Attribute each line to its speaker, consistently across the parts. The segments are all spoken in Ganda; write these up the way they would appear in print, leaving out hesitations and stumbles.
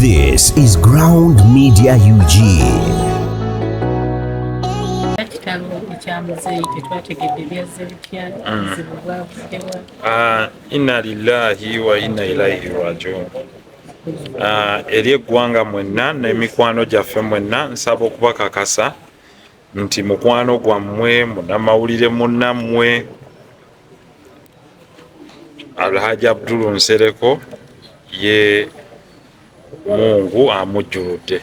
Speaker 1: This is Ground Media UG.
Speaker 2: Inna lillahi wa inna ilaihi rajiun. Eri eggwanga mwenna n'emikwano gyaffe mwenna nsaba okubakakasa nti mukwano gwammwe munnamawulire munnammwe Alhaji Abdul Nsereko ye Mungu amujjuludde.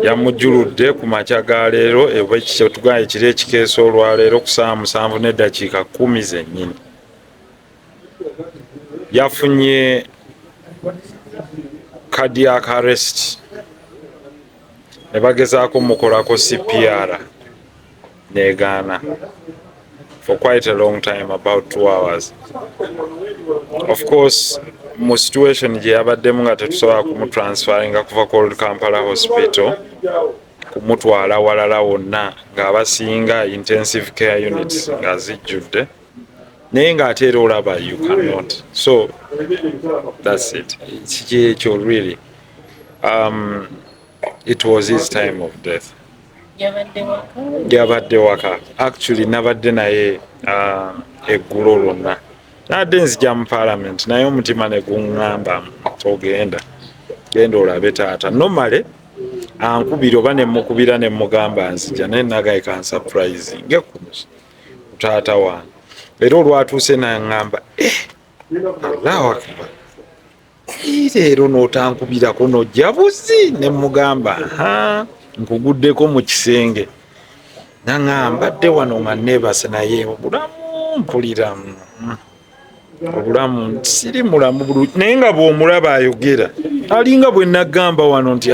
Speaker 2: Yamujjuludde ku makya ga leero ekyo tugaye kiri ekikeesa olwaleero ku ssaawa 7:10 zennyini. Yafunye cardiac arrest ne bagezaako mukolako CPR negaana for quite a long time, about 2 hours. Of course, mu situation gye yabaddemu nga tetusobola kumutransferinga kuva ku Kampala Hospital kumutwala walala wonna ng'abasinga intensive care units nga zijjudde naye ng'ate era olaba you cannot. So that's it. Ekyo really it was his time of death. Yabadde waka. Actually nabadde naye eggulo lwonna. Nadde nzija mu parliament naye omutima ne guŋŋamba togenda, genda olabe taata. Normally ankubira oba ne mukubira ne mugamba nzija naye nagaye kan surprise nge ku taata wange. Era olwatuuse naŋŋamba Allahu Akbar. Leero n'otankubirako n'ojja buzi ne mugamba nkuguddeko mu kisenge. Naŋŋamba dde wano nga neebase naye obulamu mpuliramu. Obulamu siri mulamu bulungi naye nga bw'omulaba ayogera alinga bwe nagamba wano nti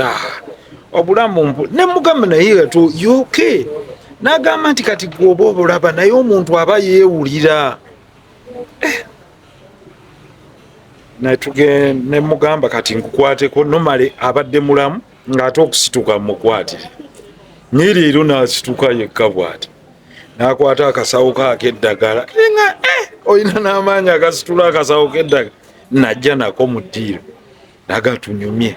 Speaker 2: obulamu ne mugamba naye yoke n'agamba nti kati gwoba obulaba naye omuntu aba yeewulira. Ne mugamba kati nkukwateko nomale abadde mulamu ng'ate okusituka mukwatire. Naye leero n'asituka yekka bw'ati n'akwata akasawo k'eddagala nga olina n'amaanyi agasitula akasawo k'eddagala najja nako mu ddiiro nagatunyumye.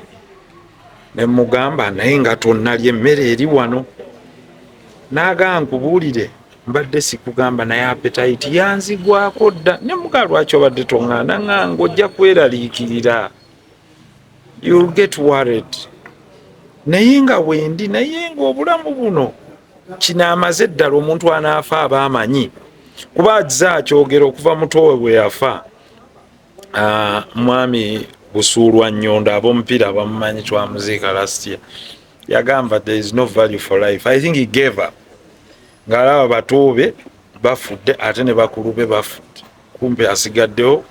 Speaker 2: Ne mugamba naye nga tonnalya emmere eri wano. N'agamba nkubuulire mbadde sikugamba naye appetite yanzigwako dda. Ne mugamba lwaki obadde toŋŋaana ŋŋanga ojja kweraliikirira, you'll get worried. Naye nga wendi naye ng'obulamu buno kino amaze ddala omuntu anaafa aba amanyi kuba azza akyogera okuva mutowe bwe yafa. Mwami Busuulwa Nnyonda ab'omupiira bamumanyi twamuziika last year yagamba there is no value for life. I think he gave up ng'alaba bato be bafudde ate ne bakulu be bafudde, kumpe asigaddewo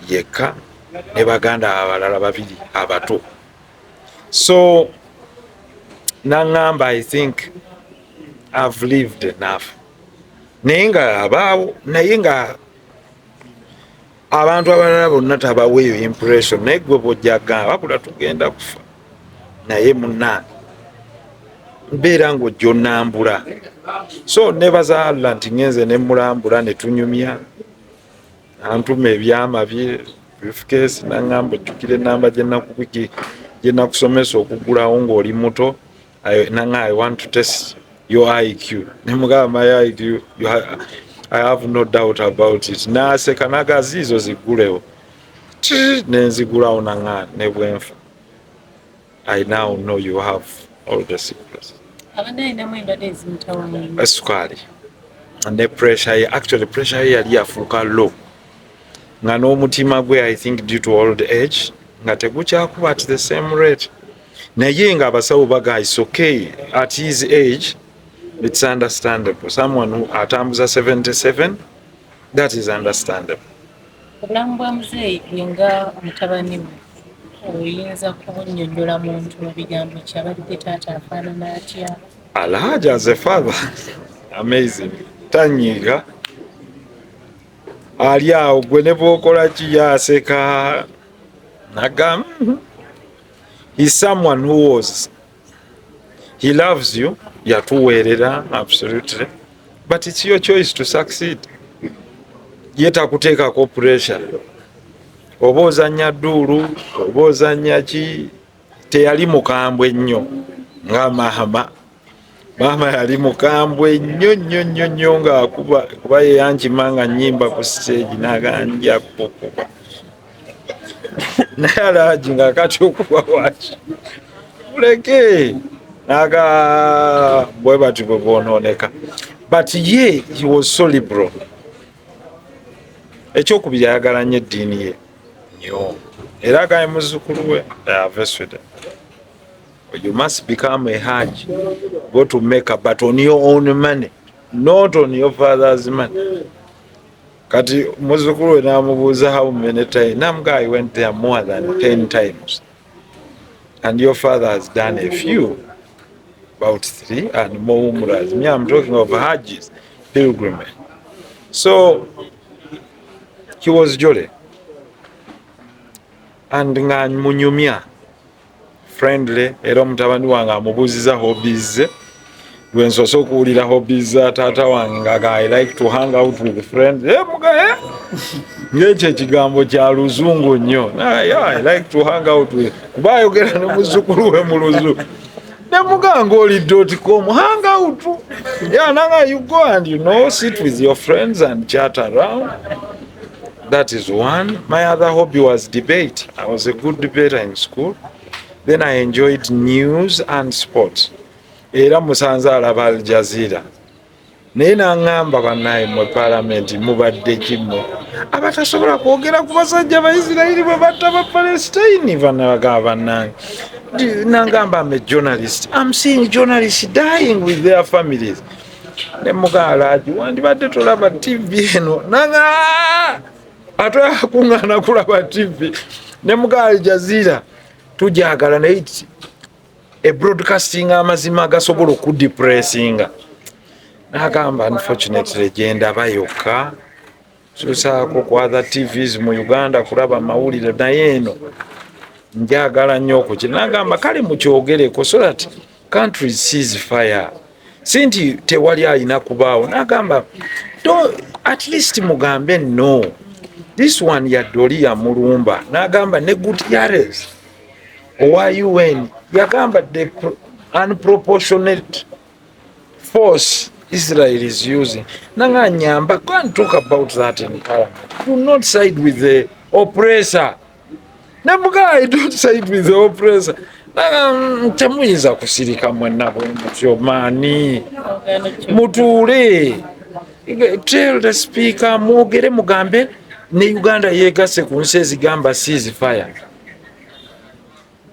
Speaker 2: yekka ne baganda abalala babiri abato. So naŋŋamba I think I've lived enough. Naye nga abaawo naye nga abantu abalala bonna tabaweeyo impression naye gwe bw'ojja gamba wabula tugenda kufa naye munnange mbeera ng'ojja onnambula. So nebaza Allah nti ngenze ne mulambula ne tunyumya antuma ebyama bye briefcase naŋŋamba ojjukira ennamba gye nakusomesa okugulawo ng'oli muto. I want to test your IQ. Ne mugamba my IQ I have no doubt about it. N'aseka n'agazi izo zigulewo nenzigulawo naŋŋamba ne bwenfa. I now know you have all the secrets. Esukali ne pressure ye, actually pressure ye yali yafuuka low nga n'omutima gwe I think due to old age nga tegukyakuba at the same rate. Naye nga abasawo baga it's okay at his age, it's understandable. Someone who atambuza 77, that is understandable.
Speaker 3: Obulamu bwa muzeeyi nga mutabani we oyinza kubunnyonnyola muntu mu bigambo ki? Abadde taata afaanana atya?
Speaker 2: Alhaji as a father amazing. Tanyiiga ali awo gwe ne bw'okola ki yaseka nagamba he's someone who was, he loves you, yatuweerera absolutely, but it's your choice to succeed. Yeta kuteekako pressure oba ozanya dduulu oba ozanya ki teyali mukambwe nnyo nga maama yali mukambwe nnyo nnyo nnyo nnyo ngaakuba kuba yeyankima nga nnyimba ku siteegi naganja kukuba naye alaaji nga kati okuba waki muleke naga bwe bati bwe bwonooneka but ye he was so liberal. Ekyokubiri ayagala nnyo eddiini ye nnyo era agaye muzzukulu we aveswede you must become a hajj, go to Mecca, but on your own money, not on your father's money. Kati muzzukulu we namubuuza how many times, Namgai went there more than 10 times. And your father has done a few, about 3 and more umras. Me, I'm talking of hajjis, pilgrimage. So, he was jolly. And nga munyumya, friendly, era mutabani wange amubuuziza hobbies ze. Lwe nsoose okuwulira hobbies za taata wange nga I like to hang out with friends. Ng'ekyo ekigambo kya luzungu nnyo. I like to hang out with. Kuba ayogera ne muzzukulu we mu luzungu. Ne muganga oli.com, hang out. Yeah, nanga you go and sit with your friends and chat around. That is one. My other hobby was debate. I was a good debater in school. Then I enjoyed news and sports. Era musanze alaba Al Jazeera. Naye n'aŋŋamba bannaye mu paalamenti mubadde kimu abatasobola kwogera ku basajja Abayisirayiri bwe batta Bapalestine banagamba bannange. N'aŋŋamba I'm a journalist. I'm seeing journalists dying with their families. Ne mugala aji wandibadde tolaba TV eno nanga atoya kuŋŋaana kulaba TV. Ne mugala Al Jazeera tujagala naye broadcasting amazima agasobola okudepressinga. Nagamba unfortunately gyendaba yokka susaako ku other TVs mu Uganda kulaba mawulire naye eno njagala nnyo okukira. Nagamba kale mukyogereko so that countries cease fire. Si nti tewali alina kubaawo. Nagamba at least mugambe no. This one yadde oli yamulumba. Nagamba ne Gutierrez owa UN yagamba the unproportionate force Israel is using. Nanga nyamba, go and talk about that in Parliament. Do not side with the oppressor. Namuga, don't side with the oppressor. Nanga temuyinza kusirika mwenna bwemutyo mani. Mutuule. Tell the speaker mwogere mugambe ne Uganda yeegase ku nsi ezigamba ceasefire.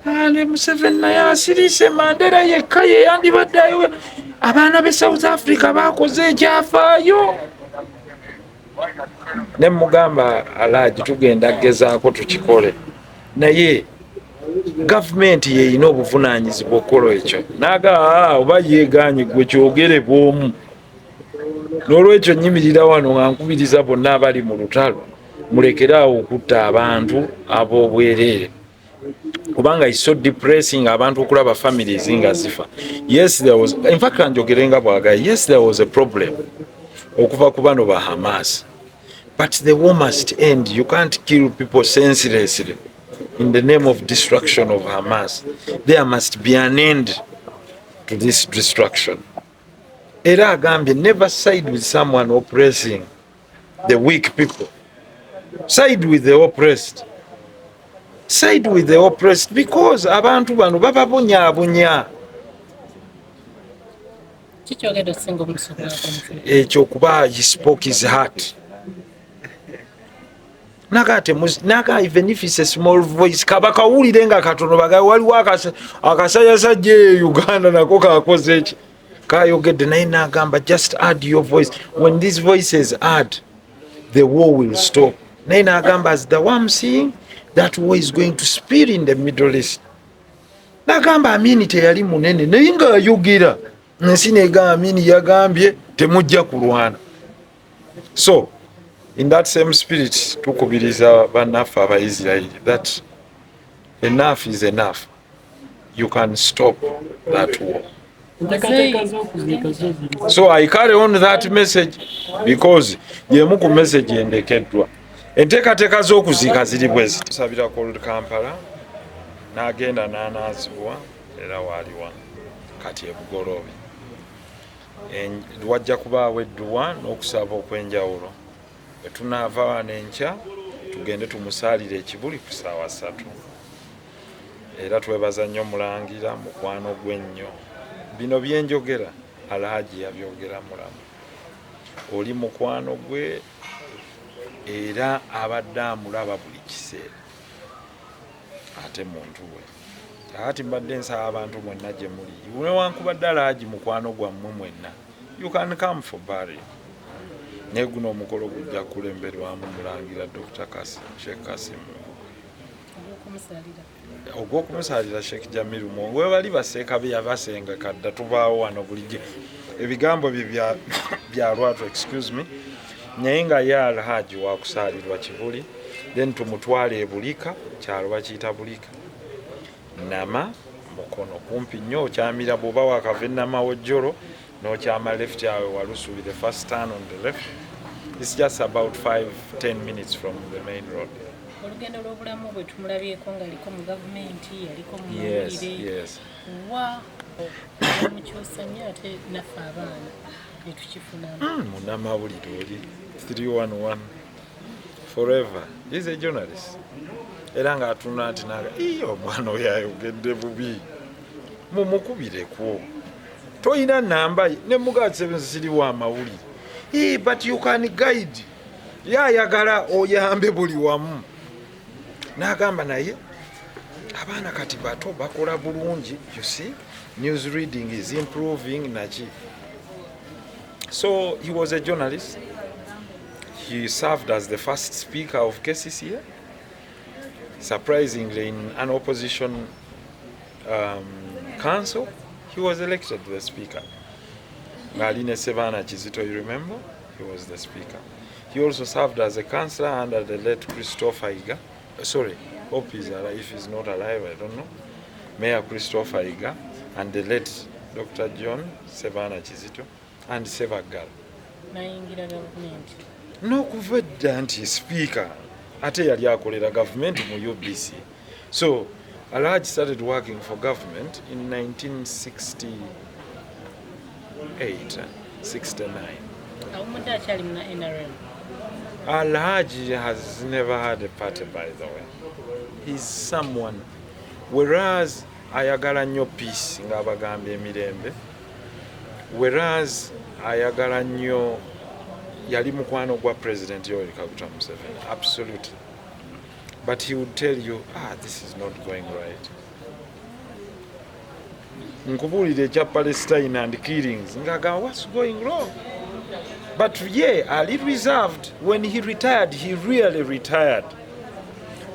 Speaker 2: Ale Museveni naye asirise Mandela yekka ye yandibaddeyo abaana be South Africa bakoze ekyafaayo. Ne mugamba Alhaji tugenda gezaako tukikole naye gavumenti yeyina obuvunaanyizibwa okukola ekyo. Naga oba yeeganye gwe kyogere bw'omu. N'olwekyo nyimirira wano nga nkubiriza bonna abali mu lutalo mulekeraawo okutta abantu ab'obwereere. Kubanga is so depressing abantu okulaba families nga zifa. Yes, there was, in fact kanjogerenga bwaga, yes there was a problem okuva ku bano ba Hamas, but the war must end. You can't kill people senselessly in the name of destruction of Hamas. There must be an end to this destruction. Era agambye never side with someone oppressing the weak people. Side with the oppressed. Side with the oppressed because abantu bano bababonyaabonya. Ekyo kuba he spoke his heart. Naga even if it's a small voice kabaka wulire nga katono baga waliwo akasajja Uganda nako kakoze eki kayogedde naye nagamba just add your voice. When these voices add, the war will stop. Naye nagamba as the one seeing that war is going to spill in the Middle East. Nagamba Amini teyali munene naye nga ayogera nsi negamba Amini yagambye temujja kulwana. So in that same spirit tukubiriza bannaffe Abayisirayiri that enough is enough. You can stop that war. So I carry on that message because yemu ku message endekeddwa. enteekateeka z'okuziika ziri bwezi tusabira ku Kampala n'agenda n'anaazibwa era waaliwa kati ebugoloobi wajja kubaawo edduwa n'okusaba okw'enjawulo bwe tunaava wano enkya tugende tumusaalire ekibuli ku ssaawa 3 era twebaza nnyo mulangira mukwano gwe nnyo bino byenjogera Alhaji yabyogera mulamu oli mukwano gwe era abadde amulaba buli kiseera ate muntu we ati mbadde nsaba abantu mwenna gye muli newankubadde Alhaji mukwano gwammwe mwenna you can come for burial naye guno omukolo gujja kulemberwamu mulangira Dr. Sheikh Kasim ogw'okumusalira Sheikh Jamiru Mwongo webali baseeka byabasenga kadda tubaawo wano bulijjo ebigambo bye bya lwatu excuse me naye nga ye Alhaji wakusaalirwa Kibuli then tumutwale ebulika kyalo bakiyita bulika nama mukono kumpi nnyo okyamira bw'oba wakava enama wojjolo n'okyama left yawe walusubi the first turn on the left. It's just about 5-10 minutes from the main road.
Speaker 3: Olugendo lw'obulamu bwe tumulabyeko ng'aliko mu gavumenti yaliko mu
Speaker 2: mawulire
Speaker 3: wa mukyusa nnyo ate naffe abaana ne tukifunamu
Speaker 2: munnamawulire oli 311 forever. He's a journalist era ng'atuna nti naga omwana oyo ayogedde bubi mumukubireko toyina namba ye ne mugatsebe siriwo amawulire but you can guide yayagala oyambe buli wamu n'agamba naye abaana kati bato bakola bulungi you see news reading is improving naki so he was a journalist. He served as the first speaker of KCCA. Surprisingly, in an opposition council, he was elected the speaker. Ngaline Sevana Chizito, you remember? He was the speaker. He also served as a councillor under the late Christopher Iga. Sorry, hope he's alive. If he's not alive, I don't know. Mayor Christopher Iga and the late Dr. John Sevana Chizito and Sevagal. No kuvedda nti speaker ate yali akolera government mu UBC. So Alhaji started working for government in 1968-69. Alhaji has never had a party, by the way. He's someone, whereas ayagala nnyo peace nga abagambye emirembe, whereas ayagala nnyo yali mukwano gwa President Yoweri Kaguta Museveni, absolutely. But he would tell you, this is not going right. Nkubulire ekya Palestine and killings, ngaga, what's going wrong? But yeah, Ali reserved. When he retired, he really retired.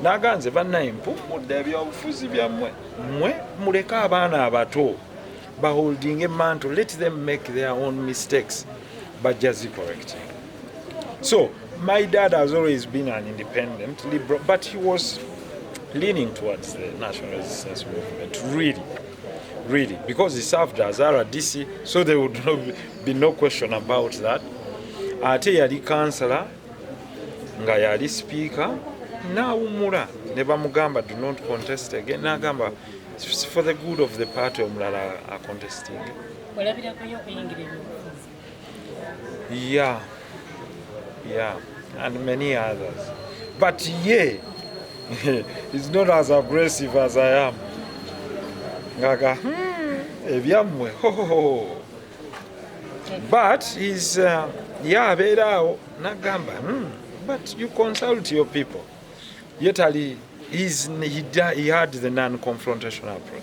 Speaker 2: Naganze bannaye mpumudde ebyobufuzi byammwe mmwe muleka abaana abato baholding a mantle, let them make their own mistakes but just correcting. So my dad has always been an independent liberal, but he was leaning towards the national resistance movement, really, because he served as RDC, so there would be no question about that. Ate yali councillor nga yali speaker n'awumula ne bamugamba do not contest again, n'agamba for the good of the party omulala are contesting. Yeah, and many others. But yeah, he's not as aggressive as I am. Ngaga, ebyammwe, ho. But he's, abeeraawo n'agamba, but you consult your people. Yet he had the non-confrontational approach.